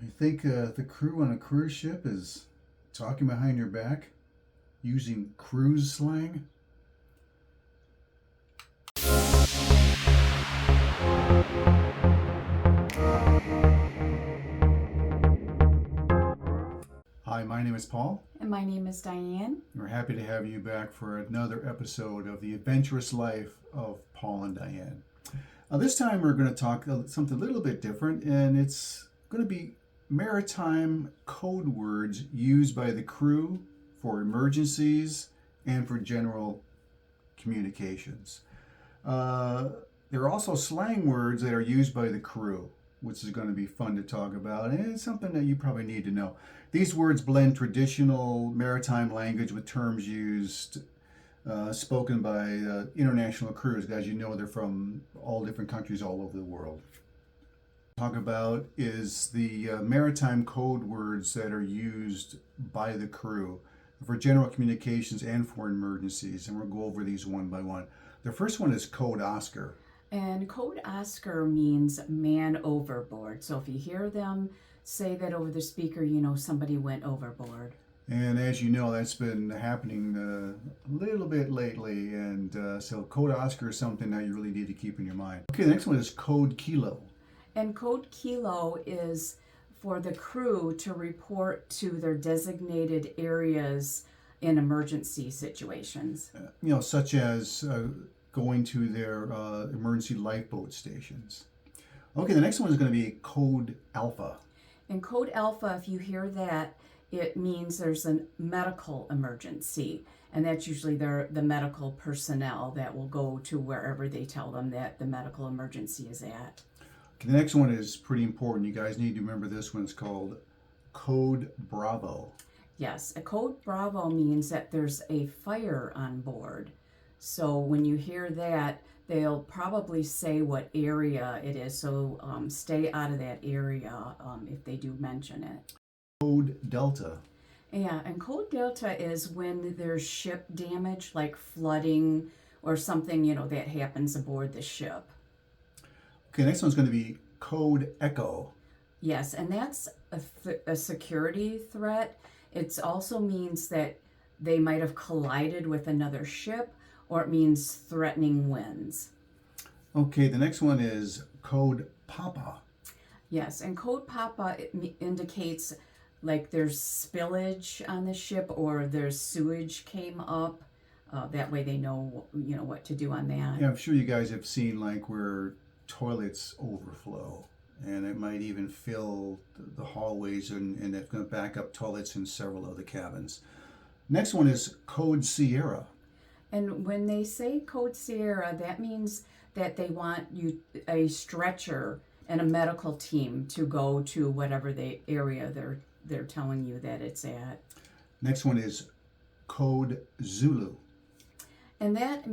You think the crew on a cruise ship is talking behind your back using cruise slang? Hi, my name is Paul. And my name is Diane. We're happy to have you back for another episode of the adventurous life of Paul and Diane. This time we're going to talk something a little bit different, and it's going to be maritime code words used by the crew for emergencies and for general communications. There are also slang words that are used by the crew, which is going to be fun to talk about, and it's something that you probably need to know. These words blend traditional maritime language with terms used spoken by international crews. As you know, they're from all different countries all over the world. Talk about is the maritime code words that are used by the crew for general communications and for emergencies, and we'll go over these one by one. The first one is Code Oscar. And Code Oscar means man overboard. So if you hear them say that over the speaker, you know somebody went overboard. And as you know, that's been happening a little bit lately, and so Code Oscar is something that you really need to keep in your mind. Okay, the next one is Code Kilo. And Code Kilo is for the crew to report to their designated areas in emergency situations. Such as going to their emergency lifeboat stations. Okay, the next one is going to be Code Alpha. And Code Alpha, if you hear that, it means there's a medical emergency, and that's usually the medical personnel that will go to wherever they tell them that the medical emergency is at. Okay, the next one is pretty important. You guys need to remember this one. It's called Code Bravo. Yes, a Code Bravo means that there's a fire on board. So when you hear that, they'll probably say what area it is. So stay out of that area if they do mention it. Code Delta. Yeah, and Code Delta is when there's ship damage, like flooding or something, that happens aboard the ship. Okay, next one's going to be Code Echo. Yes, and that's a security threat. It also means that they might have collided with another ship, or it means threatening winds. Okay, the next one is Code Papa. Yes, and Code Papa indicates like there's spillage on the ship or there's sewage came up. That way they know what to do on that. Yeah, I'm sure you guys have seen like where toilets overflow, and it might even fill the hallways, and it's going to back up toilets in several of the cabins. Next one is Code Sierra. And when they say Code Sierra, that means that they want a stretcher and a medical team to go to whatever the area they're telling you that it's at. Next one is Code Zulu. And that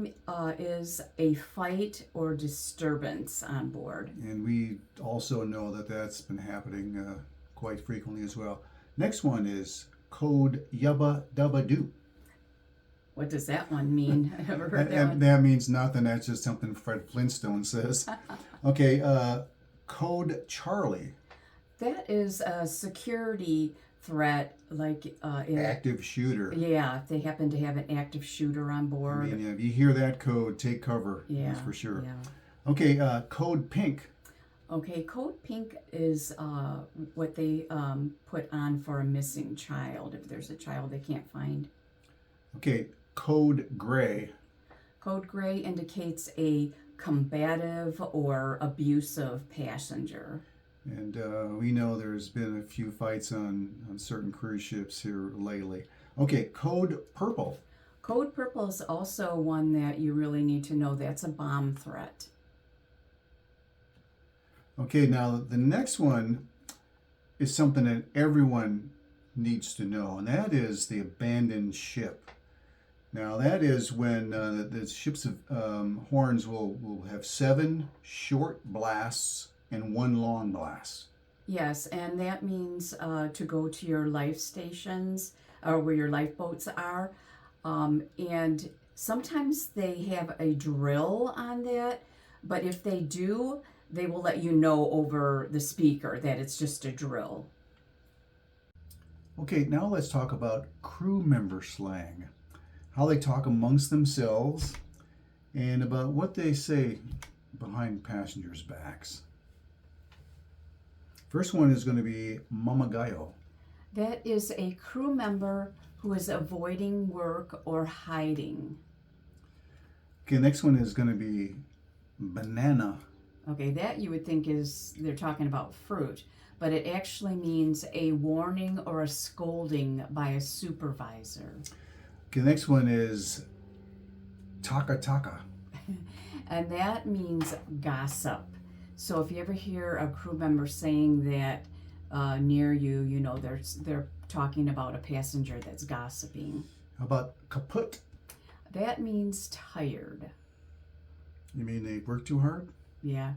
is a fight or disturbance on board. And we also know that that's been happening quite frequently as well. Next one is Code Yubba Dubba Doo. What does that one mean? Ever heard that one? That means nothing. That's just something Fred Flintstone says. Okay, Code Charlie. That is a security threat, like active shooter. Yeah, if they happen to have an active shooter on board. I mean, if you hear that code, take cover. Yeah, that's for sure. Yeah. Okay, Code Pink. Okay, Code Pink is what they put on for a missing child, if there's a child they can't find. Okay, Code Gray. Code Gray indicates a combative or abusive passenger. And we know there's been a few fights on certain cruise ships here lately. Okay, Code Purple. Code Purple is also one that you really need to know. That's a bomb threat. Okay, now the next one is something that everyone needs to know, and that is the abandoned ship. Now that is when the ship's horns will have 7 short blasts and 1 long blast. Yes, and that means to go to your life stations or where your lifeboats are. And sometimes they have a drill on that, but if they do, they will let you know over the speaker that it's just a drill. Okay, now let's talk about crew member slang. How they talk amongst themselves and about what they say behind passengers' backs. First one is going to be mamagayo. That is a crew member who is avoiding work or hiding. Okay, next one is going to be banana. Okay, that you would think is they're talking about fruit, but it actually means a warning or a scolding by a supervisor. Okay, next one is taka taka. And that means gossip. So if you ever hear a crew member saying that near you, you know they're talking about a passenger that's gossiping. How about kaput? That means tired. You mean they work too hard? Yeah,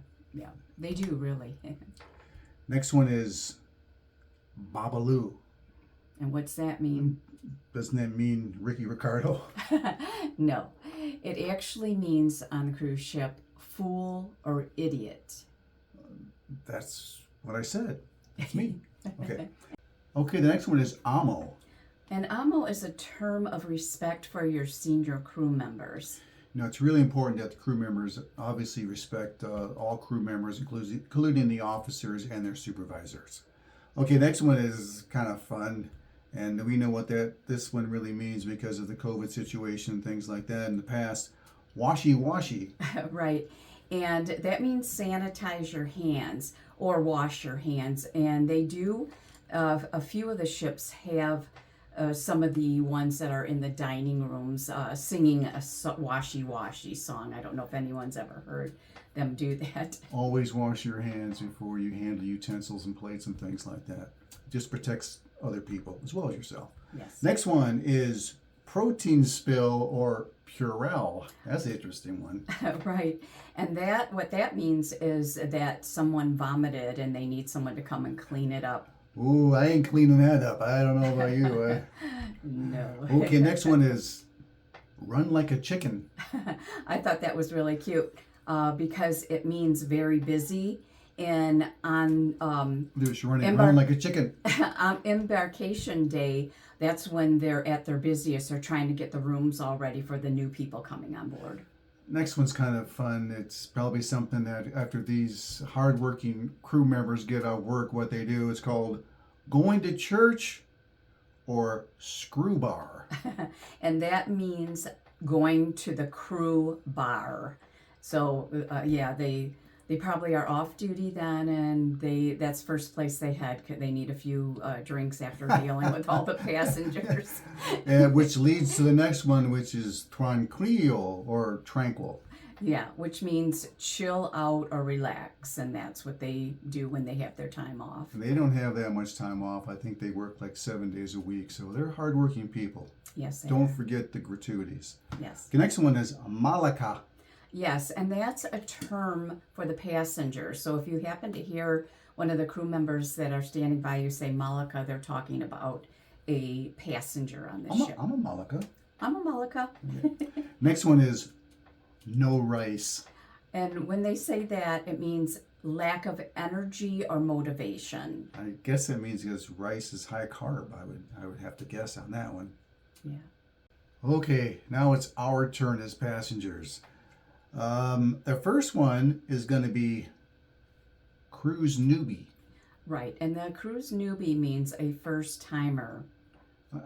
they do really. Next one is babaloo. And what's that mean? Doesn't that mean Ricky Ricardo? No, it actually means on the cruise ship, fool or idiot. That's what I said. It's me. Okay. Okay, the next one is amo. An amo is a term of respect for your senior crew members. Now, it's really important that the crew members obviously respect all crew members, including the officers and their supervisors. Okay, next one is kind of fun, and we know what this one really means because of the COVID situation and things like that in the past. Washy. Right, and that means sanitize your hands or wash your hands. And they do, a few of the ships have some of the ones that are in the dining rooms singing a washy song. I don't know if anyone's ever heard them do that. Always wash your hands before you handle utensils and plates and things like that. It just protects other people as well as yourself. Yes. Next one is protein spill or Purell. That's an interesting one. Right. And what that means is that someone vomited and they need someone to come and clean it up. Ooh, I ain't cleaning that up. I don't know about you. No. Okay, next one is run like a chicken. I thought that was really cute because it means very busy. And on run like a chicken. on embarkation day, that's when they're at their busiest. They're trying to get the rooms all ready for the new people coming on board. Next one's kind of fun. It's probably something that after these hardworking crew members get out of work, what they do is called going to church or screw bar. And that means going to the crew bar. So they probably are off duty then, and that's first place they head. They need a few drinks after dealing with all the passengers. Which leads to the next one, which is tranquilo or tranquil. Yeah, which means chill out or relax, and that's what they do when they have their time off. They don't have that much time off. I think they work like 7 days a week, so they're hardworking people. Yes, they Don't are. forget the gratuities. Yes. The next one is malaka. Yes, and that's a term for the passengers. So if you happen to hear one of the crew members that are standing by you say Malaka, they're talking about a passenger on the ship. I'm a malaka. I'm a Malaka. Next one is no rice. And when they say that, it means lack of energy or motivation. I guess that means because rice is high carb. I would have to guess on that one. Yeah. Okay, now it's our turn as passengers. The first one is going to be cruise newbie. Right, and the cruise newbie means a first timer.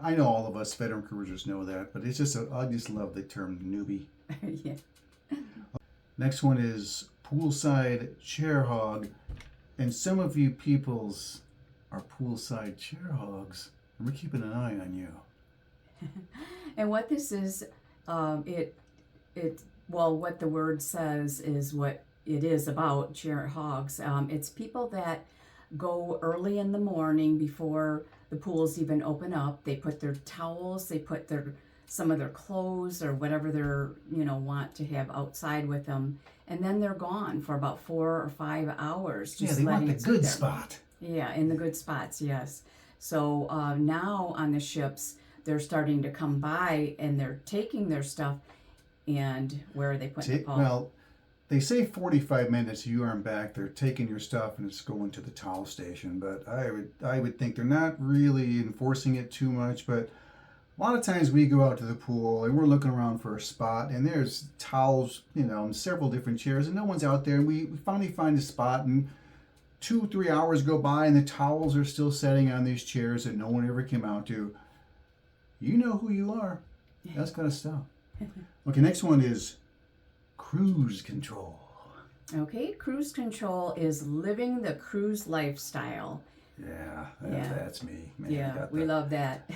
I know all of us veteran cruisers know that, but I just love the term newbie. Yeah. Next one is poolside chairhog, and some of you peoples are poolside chairhogs, and we're keeping an eye on you. And what this is, what the word says is what it is about, chairhogs. It's people that go early in the morning before the pools even open up. They put their towels, they put some of their clothes or whatever they're want to have outside with them, and then they're gone for about 4 or 5 hours. Yeah, they want the good there. spot. Yeah, in the good spots, yes. So now on the ships, they're starting to come by and they're taking their stuff, and where are they putting the ball? Well, they say 45 minutes you aren't back there taking your stuff and it's going to the towel station, but I would think they're not really enforcing it too much. But a lot of times we go out to the pool and we're looking around for a spot and there's towels, and several different chairs and no one's out there, and we finally find a spot and 2-3 hours go by and the towels are still setting on these chairs that no one ever came out to. You know who you are. That's gotta stop. Okay, next one is cruise control. Okay, cruise control is living the cruise lifestyle. Yeah, Yeah. that's me. Man, Yeah, we love that.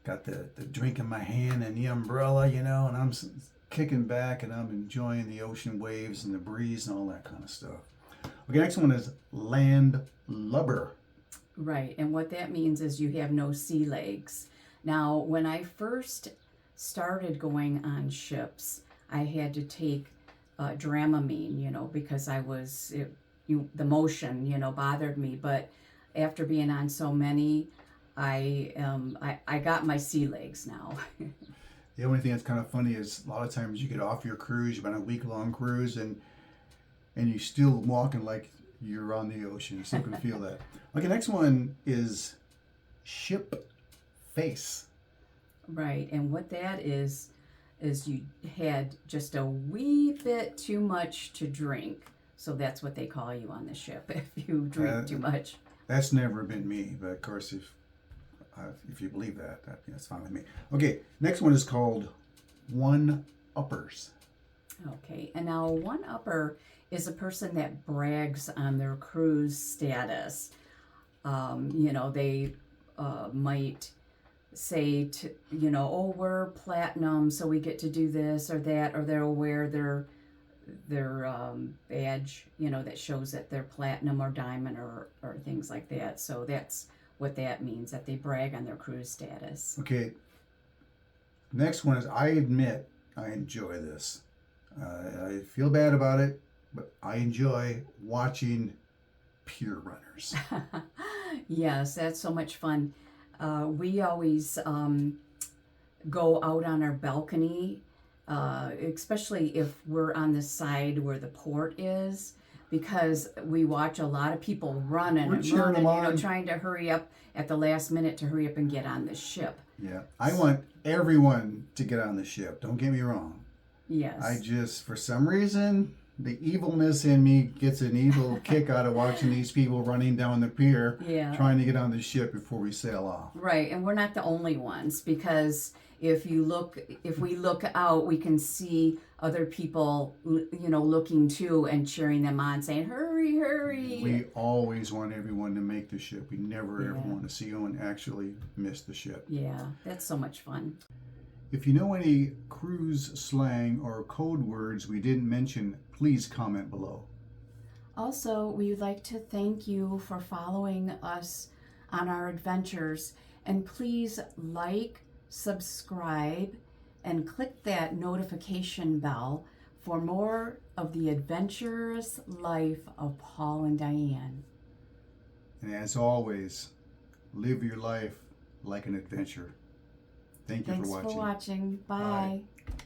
got the drink in my hand and the umbrella, and I'm kicking back and I'm enjoying the ocean waves and the breeze and all that kind of stuff. Okay, next one is land lubber. Right, and what that means is you have no sea legs. Now, when I first started going on ships, I had to take Dramamine, because the motion, bothered me. But after being on so many, I got my sea legs now. The only thing that's kind of funny is a lot of times you get off your cruise, you've been on a week-long cruise, and you're still walking like you're on the ocean. You're still going to feel that. Okay, next one is ship face. Right, and what that is you had just a wee bit too much to drink. So that's what they call you on the ship if you drink too much. That's never been me, but of course, if you believe that's fine with me. Okay, next one is called one-uppers. Okay, and now one-upper is a person that brags on their cruise status. They might say oh, we're platinum, so we get to do this or that, or they'll wear their badge, that shows that they're platinum or diamond or things like that. So that's what that means, that they brag on their cruise status. Okay, next one is, I admit I enjoy this. I feel bad about it, but I enjoy watching pier runners. Yes, that's so much fun. We always go out on our balcony, especially if we're on the side where the port is, because we watch a lot of people running We're and cheering running, them on. trying to hurry up at the last minute to hurry up and get on the ship. Yeah, I want everyone to get on the ship. Don't get me wrong. Yes. I just, for some reason, the evilness in me gets an evil kick out of watching these people running down the pier, trying to get on the ship before we sail off. Right, and we're not the only ones, because if we look out, we can see other people, looking too and cheering them on, saying, "Hurry, hurry!" We always want everyone to make the ship. We never ever want to see anyone actually miss the ship. Yeah, that's so much fun. If you know any cruise slang or code words we didn't mention, please comment below. Also, we would like to thank you for following us on our adventures, and please like, subscribe, and click that notification bell for more of the adventurous life of Paul and Diane. And as always, live your life like an adventure. Thank you Thanks for watching. for watching. Bye. Bye.